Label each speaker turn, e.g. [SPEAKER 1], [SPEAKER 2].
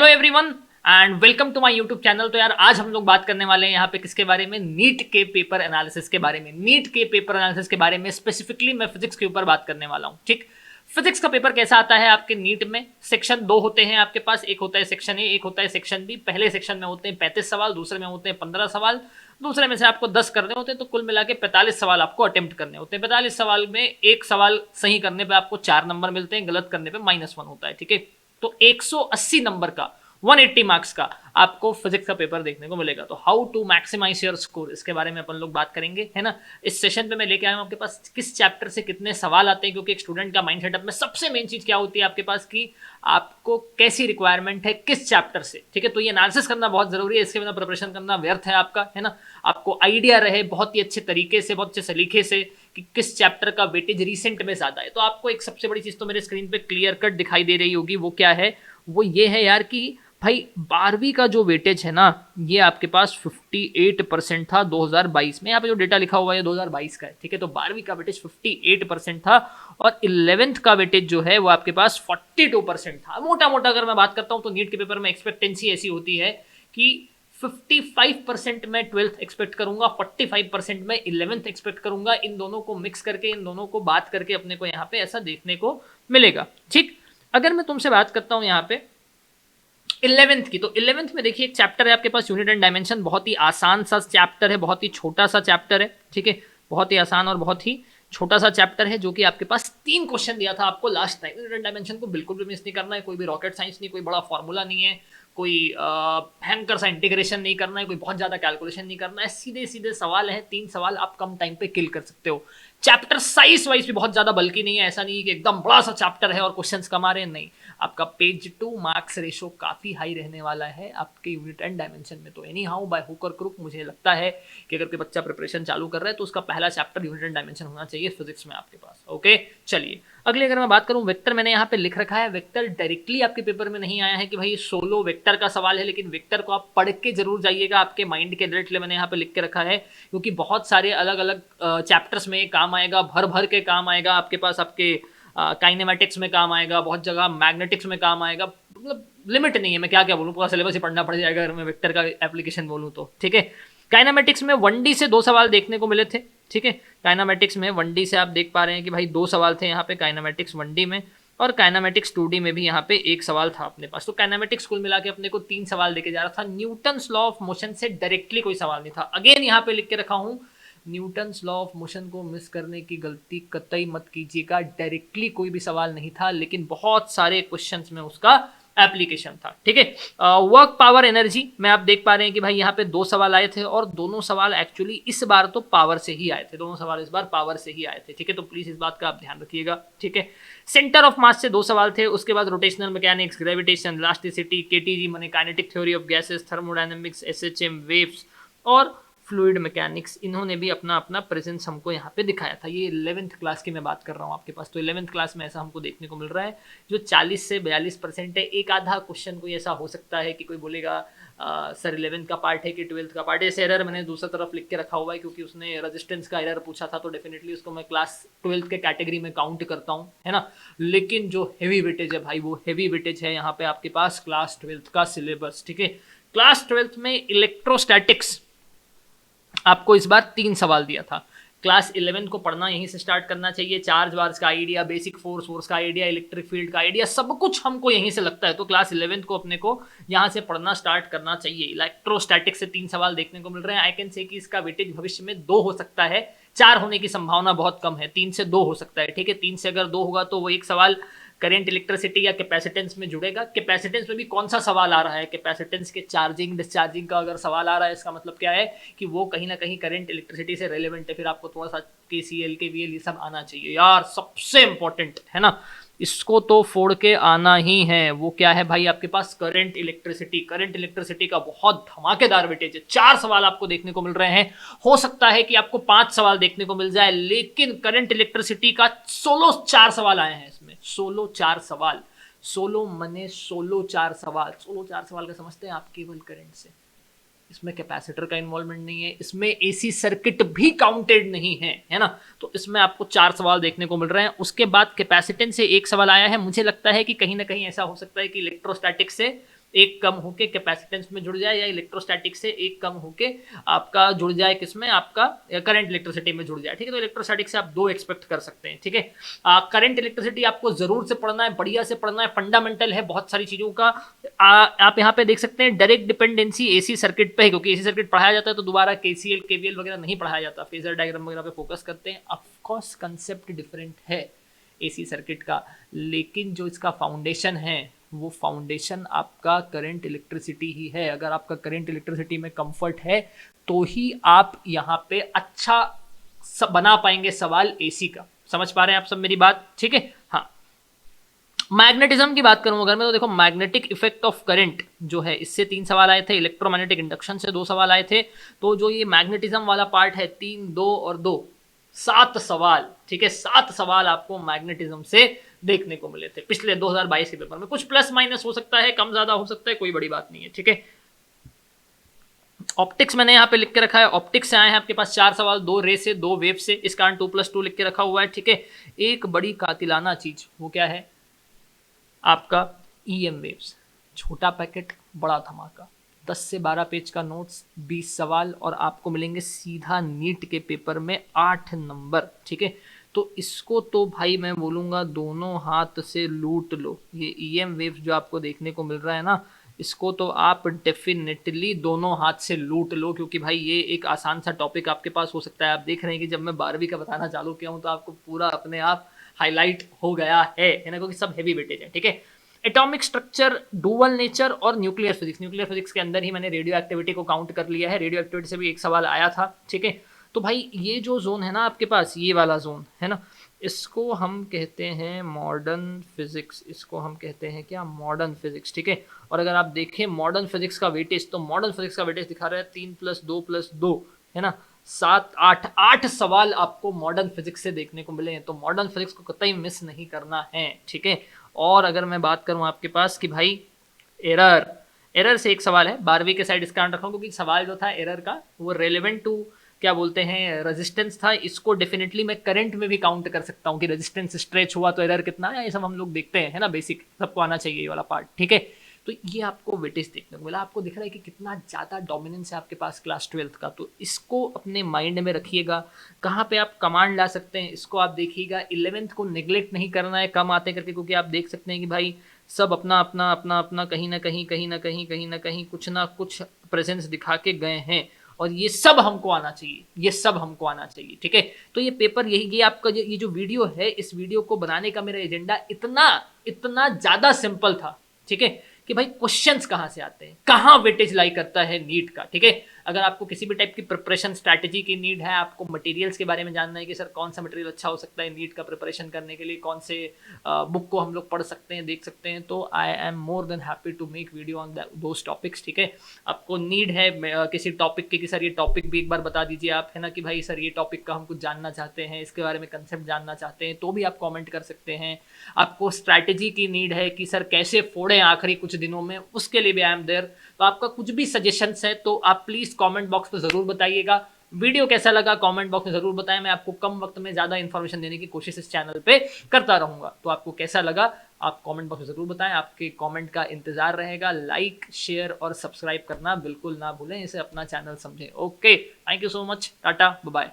[SPEAKER 1] Hello everyone and welcome to my YouTube channel. तो यार आज हम लोग बात करने वाले हैं यहाँ पे किसके बारे में, नीट के पेपर एनालिसिस के बारे में। नीट के पेपर एनालिसिस के बारे में स्पेसिफिकली मैं फिजिक्स के ऊपर बात करने वाला हूँ। ठीक, फिजिक्स का पेपर कैसा आता है आपके नीट में। सेक्शन दो होते हैं आपके पास, एक होता है सेक्शन ए, एक होता है सेक्शन बी। पहले सेक्शन में होते हैं 35 सवाल, दूसरे में होते हैं 15 सवाल, दूसरे में से आपको 10 करने होते हैं, तो कुल मिला के 45 सवाल आपको अटेम्प्ट करने होते हैं। 45 सवाल में एक सवाल सही करने पे आपको 4 नंबर मिलते हैं, गलत करने पे -1 होता है। ठीक है, तो 180 नंबर का 180 मार्क्स का आपको फिजिक्स का पेपर देखने को मिलेगा। तो how to maximise your score, इसके बारे में अपन लोग बात करेंगे, है ना। इस सेशन पे मैं लेके आया हूं आपके पास किस चैप्टर से कितने सवाल आते हैं, क्योंकि एक स्टूडेंट का माइंड सेटअप में सबसे मेन चीज क्या होती है आपके पास कि आपको कैसी रिक्वायरमेंट है किस चैप्टर से। ठीक है, तो ये एनालिसिस करना बहुत जरूरी है, इसके बिना प्रिपरेशन करना व्यर्थ है आपका, है ना। आपको आइडिया रहे बहुत ही अच्छे तरीके से, बहुत अच्छे सलीके से कि किस चैप्टर का वेटेज रिसेंट में ज्यादा है। तो आपको एक सबसे बड़ी चीज तो मेरे स्क्रीन पे क्लियर कट दिखाई दे रही होगी, वो क्या है, वो ये है यार कि भाई 12वीं का जो वेटेज है ना, ये आपके पास 58% था 2022 में। यहाँ पे जो डेटा लिखा हुआ है 2022 का है। ठीक है, तो 12वीं का वेटेज 58% था और 11th का वेटेज जो है वो आपके पास 42% था। मोटा मोटा अगर मैं बात करता हूँ तो नीट के पेपर में एक्सपेक्टेंसी ऐसी होती है कि 55% मैं 12th एक्सपेक्ट करूंगा, 45% मैं 11th एक्सपेक्ट करूंगा। इन दोनों को मिक्स करके, इन दोनों को बात करके अपने को यहाँ पे ऐसा देखने को मिलेगा। ठीक, अगर मैं तुमसे बात करता हूँ यहाँ पे 11th की, तो 11th में देखिए एक चैप्टर है आपके पास यूनिट एंड डायमेंशन। बहुत ही आसान सा चैप्टर है, बहुत ही छोटा सा चैप्टर है। ठीक है, बहुत ही आसान और बहुत ही छोटा सा चैप्टर है, जो कि आपके पास 3 क्वेश्चन दिया था आपको last time. Unit and dimension को बिल्कुल भी मिस नहीं करना है, कोई भी रॉकेट साइंस नहीं, कोई बड़ा फॉर्मूला नहीं है, कोई भयंकर सा इंटीग्रेशन नहीं करना है, कोई बहुत ज्यादा कैलकुलेशन नहीं करना है। सीधे सीधे सवाल है, 3 सवाल आप कम टाइम पे किल कर सकते हो। चैप्टर साइज वाइज भी बहुत ज्यादा बल्कि नहीं है, ऐसा नहीं कि एकदम बड़ा सा चैप्टर है और क्वेश्चंस कम आ रहे हैं, नहीं। आपका पेज टू मार्क्स रेशो काफी हाई रहने वाला है आपके यूनिट एंड डायमेंशन में। तो एनी हाउ बाय हुक और क्रुक मुझे लगता है कि अगर कोई बच्चा प्रिपरेशन चालू कर रहा है तो उसका पहला चैप्टर यूनिट एंड डायमेंशन होना चाहिए फिजिक्स में आपके पास। ओके, चलिए अगले अगर मैं बात करूं वेक्टर, मैंने यहाँ पे लिख रखा है वेक्टर डायरेक्टली आपके पेपर में नहीं आया है कि भाई सोलो वेक्टर का सवाल है, लेकिन वेक्टर को आप पढ़ के जरूर जाइएगा, आपके माइंड के डायरेक्टली मैंने यहाँ पे लिख के रखा है, क्योंकि बहुत सारे अलग अलग चैप्टर्स में काम आएगा, भर भर के काम आएगा आपके पास। आपके काइनेमेटिक्स में काम आएगा, बहुत जगह मैग्नेटिक्स में काम आएगा, मतलब लिमिट नहीं है। मैं क्या क्या बोलूँ, पूरा सिलेबस ही पढ़ना पड़ जाएगा अगर मैं वेक्टर का एप्लीकेशन बोलूँ तो। ठीक है, काइनेमेटिक्स में 1D से 2 सवाल देखने को मिले थे। ठीक है, काइनेमेटिक्स में 1D से आप देख पा रहे हैं कि भाई 2 सवाल थे यहाँ पे काइनेमेटिक्स 1D में, और काइनेमेटिक्स 2D में भी यहाँ पे 1 सवाल था अपने पास। तो काइनेमेटिक्स कुल मिला के अपने को 3 सवाल देके जा रहा था। न्यूटन्स लॉ ऑफ मोशन से डायरेक्टली कोई सवाल नहीं था। अगेन यहाँ पे लिख के रखा हूँ, न्यूटन्स लॉ ऑफ मोशन को मिस करने की गलती कतई मत कीजिएगा। डायरेक्टली कोई भी सवाल नहीं था, लेकिन बहुत सारे क्वेश्चंस में उसका एप्लीकेशन था। ठीक है, वर्क पावर एनर्जी में आप देख पा रहे हैं कि भाई यहाँ पे 2 सवाल आए थे, और दोनों सवाल एक्चुअली इस बार तो पावर से ही आए थे। दोनों सवाल इस बार पावर से ही आए थे। ठीक है, तो प्लीज इस बात का आप ध्यान रखिएगा। ठीक है, सेंटर ऑफ मास से 2 सवाल थे, उसके बाद rotational mechanics, gravitation, elasticity, KTG माने kinetic theory of gases, thermodynamics, SHM, waves और फ्लूइड मैकेनिक्स, इन्होंने भी अपना अपना प्रेजेंस हमको यहाँ पे दिखाया था। ये 11th क्लास की मैं बात कर रहा हूँ आपके पास। तो 11th क्लास में ऐसा हमको देखने को मिल रहा है जो 40 से 42% है। एक आधा क्वेश्चन कोई ऐसा हो सकता है कि कोई बोलेगा सर 11th का पार्ट है कि 12th का पार्ट है। ऐसे एरर मैंने दूसरी तरफ लिख के रखा हुआ है, क्योंकि उसने रेजिस्टेंस का एरर पूछा था, तो डेफिनेटली उसको मैं क्लास 12th के कैटेगरी में काउंट करता हूँ, है ना। लेकिन जो हेवी वेटेज है भाई, वो हेवी वेटेज है यहाँ पे आपके पास क्लास 12th का सिलेबस। ठीक है, क्लास 12th में इलेक्ट्रोस्टैटिक्स आपको इस बार 3 सवाल दिया था। क्लास 11 को पढ़ना यहीं से स्टार्ट करना चाहिए। चार्ज वार्ज का आइडिया, बेसिक फोर्स का आइडिया, इलेक्ट्रिक फील्ड का आइडिया, सब कुछ हमको यहीं से लगता है। तो क्लास 11 को अपने को यहाँ से पढ़ना स्टार्ट करना चाहिए। इलेक्ट्रोस्टैटिक्स से 3 सवाल देखने को मिल रहे हैं। आई कैन से कि इसका वेटेज भविष्य में 2 हो सकता है, 4 होने की संभावना बहुत कम है। 3 से 2 हो सकता है। ठीक है, 3 से अगर 2 होगा तो वो एक सवाल करंट इलेक्ट्रिसिटी या कैपेसिटेंस में जुड़ेगा। कैपेसिटेंस में भी कौन सा सवाल आ रहा है, कैपेसिटेंस के चार्जिंग डिस्चार्जिंग का अगर सवाल आ रहा है, इसका मतलब क्या है कि वो कहीं ना कहीं करंट इलेक्ट्रिसिटी से रेलेवेंट है। फिर आपको थोड़ा सा केसीएल केवीएल ये सब आना चाहिए यार, सबसे इंपॉर्टेंट है ना, इसको तो फोड़ के आना ही है। वो क्या है भाई आपके पास, करंट इलेक्ट्रिसिटी। करंट इलेक्ट्रिसिटी का बहुत धमाकेदार वेटेज है। 4 सवाल आपको देखने को मिल रहे हैं। हो सकता है कि आपको 5 सवाल देखने को मिल जाए, लेकिन करंट इलेक्ट्रिसिटी का सोलो 4 सवाल आए हैं इसमें। सोलो 4 सवाल, सोलो मने सोलो 4 सवाल। सोलो 4 सवाल का समझते हैं आप, केवल करंट से। इसमें कैपेसिटर का इन्वॉल्वमेंट नहीं है, इसमें एसी सर्किट भी काउंटेड नहीं है, है ना। तो इसमें आपको 4 सवाल देखने को मिल रहे हैं। उसके बाद कैपेसिटेंस से 1 सवाल आया है। मुझे लगता है कि कहीं ना कहीं ऐसा हो सकता है कि इलेक्ट्रोस्टैटिक से एक कम होके कैपेसिटेंस में जुड़ जाए या इलेक्ट्रोस्टैटिक से एक कम होके आपका जुड़ जाए किसमें, आपका करंट इलेक्ट्रिसिटी में जुड़ जाए, ठीक है। तो इलेक्ट्रोस्टैटिक से आप दो एक्सपेक्ट कर सकते हैं, ठीक है। करंट इलेक्ट्रिसिटी आपको जरूर से पढ़ना है, बढ़िया से पढ़ना है, फंडामेंटल है बहुत सारी चीजों का। आप यहाँ पे देख सकते हैं डायरेक्ट डिपेंडेंसी एसी सर्किट पे है, क्योंकि एसी सर्किट पढ़ाया जाता है तो दोबारा केसीएल केवीएल वगैरह नहीं पढ़ाया जाता, फेजर डायग्राम वगैरह पे फोकस करते हैं। ऑफकोर्स कंसेप्ट डिफरेंट है एसी सर्किट का, लेकिन जो इसका फाउंडेशन है वो फाउंडेशन आपका करंट इलेक्ट्रिसिटी ही है। अगर आपका करंट इलेक्ट्रिसिटी में कंफर्ट है तो ही आप यहाँ पे अच्छा बना पाएंगे सवाल एसी का। समझ पा रहे हैं आप सब मेरी बात, ठीक है। हाँ, मैग्नेटिज्म की बात करूं अगर मैं, तो देखो मैग्नेटिक इफेक्ट ऑफ करंट जो है, इससे 3 सवाल आए थे, इलेक्ट्रोमैग्नेटिक इंडक्शन से 2 सवाल आए थे। तो जो ये मैग्नेटिज्म वाला पार्ट है 3, 2 और 2, 7 सवाल, ठीक है। 7 सवाल आपको मैग्नेटिज्म से देखने को मिले थे पिछले 2022 के पेपर में। कुछ प्लस माइनस हो सकता है, कम ज्यादा हो सकता है, कोई बड़ी बात नहीं है, ठीक है। ऑप्टिक्स मैंने यहाँ पे लिख के रखा है, ऑप्टिक्स से आए हैं आपके पास 4 सवाल, 2 रे से 2 वेव से, इस कारण 2+2 लिख के रखा हुआ है, ठीक है। एक बड़ी कातिलाना चीज वो क्या है, आपका ईएम वेव्स, छोटा पैकेट बड़ा धमाका, 10 से 12 पेज का नोट्स, 20 सवाल और आपको मिलेंगे सीधा नीट के पेपर में 8 नंबर, ठीक है। तो इसको तो भाई मैं बोलूँगा दोनों हाथ से लूट लो। ये ईएम वेव्स जो आपको देखने को मिल रहा है ना, इसको तो आप डेफिनेटली दोनों हाथ से लूट लो, क्योंकि भाई ये एक आसान सा टॉपिक आपके पास हो सकता है। आप देख रहे हैं कि जब मैं 12वीं का बताना चालू किया हूँ तो आपको पूरा अपने आप हाईलाइट हो गया है ना, क्योंकि सब हेवी वेटेज है, ठीक है। एटॉमिक स्ट्रक्चर, डुअल नेचर और न्यूक्लियर फिजिक्स, न्यूक्लियर फिजिक्स के अंदर ही मैंने रेडियो एक्टिविटी को काउंट कर लिया है, रेडियो एक्टिविटी से भी एक सवाल आया था, ठीक है। तो भाई ये जो जोन है ना आपके पास, ये वाला जोन है ना, इसको हम कहते हैं मॉडर्न फिजिक्स, इसको हम कहते हैं क्या, मॉडर्न फिजिक्स, ठीक है। और अगर आप देखें मॉडर्न फिजिक्स का वेटेज, तो मॉडर्न फिजिक्स का वेटेज दिखा रहा है 3+2+2 है ना, 7, 8 सवाल आपको मॉडर्न फिजिक्स से देखने को मिले हैं। तो मॉडर्न फिजिक्स को कतई मिस नहीं करना है, ठीक है। और अगर मैं बात करूं आपके पास कि भाई एरर से एक सवाल है 12वीं के साइड, इसका रखा हूं क्योंकि सवाल जो था एरर का वो रेलेवेंट टू क्या बोलते हैं रेजिस्टेंस था। इसको डेफिनेटली मैं करंट में भी काउंट कर सकता हूं कि रेजिस्टेंस स्ट्रेच हुआ तो एरर कितना है, ये सब हम लोग देखते हैं, है ना, बेसिक सबको आना चाहिए ये वाला पार्ट, ठीक है। तो ये आपको वेटेज देखने को मिला, आपको दिख रहा है कि कितना ज़्यादा डोमिनेंस है आपके पास क्लास 12th का। तो इसको अपने माइंड में रखिएगा, कहाँ पे आप कमांड ला सकते हैं इसको आप देखिएगा। 11th को निगलेक्ट नहीं करना है कम आते करके, क्योंकि आप देख सकते हैं कि भाई सब अपना अपना अपना अपना कहीं ना कहीं कुछ ना कुछ प्रेजेंस दिखा के गए हैं, और ये सब हमको आना चाहिए, ये सब हमको आना चाहिए, ठीक है। तो ये पेपर यही, ये आपका ये जो वीडियो है, इस वीडियो को बनाने का मेरा एजेंडा इतना ज़्यादा सिंपल था, ठीक है, कि भाई क्वेश्चंस कहाँ से आते हैं, कहाँ वेटेज लाई करता है नीट का, ठीक है। अगर आपको किसी भी टाइप की प्रिपरेशन स्ट्रैटेजी की नीड है, आपको मटेरियल्स के बारे में जानना है कि सर कौन सा मटेरियल अच्छा हो सकता है नीट का प्रिपरेशन करने के लिए, कौन से बुक को हम लोग पढ़ सकते हैं, देख सकते हैं, तो I am more than happy to make video on those topics, ठीक है। आपको नीड है किसी टॉपिक की कि सर ये टॉपिक भी एक बार बता दीजिए आप, है ना, कि भाई सर ये टॉपिक का हम कुछ जानना चाहते हैं, इसके बारे में कंसेप्ट जानना चाहते हैं, तो भी आप कॉमेंट कर सकते हैं। आपको स्ट्रैटेजी की नीड है कि सर कैसे फोड़ें आखिरी कुछ दिनों में, उसके लिए भी आई एम देयर। तो आपका कुछ भी सजेशंस है तो आप प्लीज कमेंट बॉक्स में जरूर बताइएगा। वीडियो कैसा लगा कमेंट बॉक्स में जरूर बताएं, मैं आपको कम वक्त में ज्यादा इंफॉर्मेशन देने की कोशिश इस चैनल पे करता रहूंगा। तो आपको कैसा लगा आप कमेंट बॉक्स में जरूर बताएं, आपके कमेंट का इंतजार रहेगा। लाइक शेयर और सब्सक्राइब करना बिल्कुल ना भूलें, इसे अपना चैनल समझें। Okay, thank you so much, tata bye.